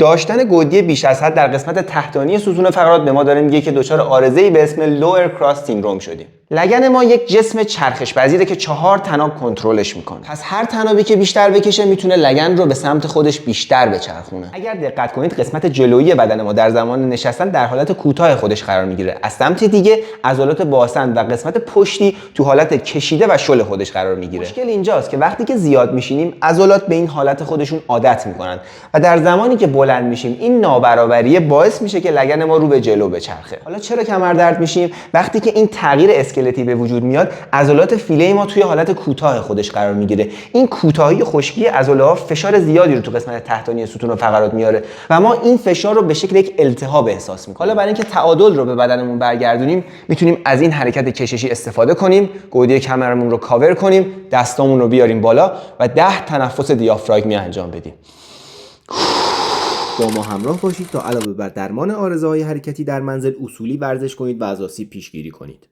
داشتن گودی بیش از حد در قسمت تحتانی ستون فقرات به ما داره میگه که دچار عارضه‌ای به اسم لوور کراس سیندروم شدیم. لگن ما یک جسم چرخش پذیره که 4 طناب کنترلش میکنه. پس هر طنابی که بیشتر بکشه میتونه لگن رو به سمت خودش بیشتر بچرخونه. اگر دقت کنید قسمت جلویی بدن ما در زمان نشستن در حالت کوتاه خودش قرار میگیره. از سمت دیگه عضلات باسن و قسمت پشتی تو حالت کشیده و شل خودش قرار میگیره. مشکل اینجاست که وقتی که زیاد میشینیم عضلات به این حالت خودشون عادت میکنن و در زمانی که بلند میشیم این نابرابری باعث میشه که لگن ما رو به جلو بچرخه. حالا چرا کمر درد میشیم؟ وقتی که این تغییر اسکلتی به وجود میاد عضلات فیله ما توی حالت کوتاه خودش قرار میگیره. این کوتاهی خشکی عضله ها فشار زیادی رو تو قسمت تحتانی ستون فقرات میاره و ما این فشار رو به شکل یک التهاب احساس میکنیم. حالا برای اینکه تعادل رو به بدنمون برگردونیم میتونیم از این حرکت کششی استفاده کنیم، گودی کمرمون رو کاور کنیم، دستامون رو بیاریم بالا و 10 تنفس دیافراگمی انجام بدیم. با ما همراه باشید تا علاوه بر درمان عارضه‌های حرکتی در منزل اصولی ورزش کنید و از آسیب پیشگیری کنید.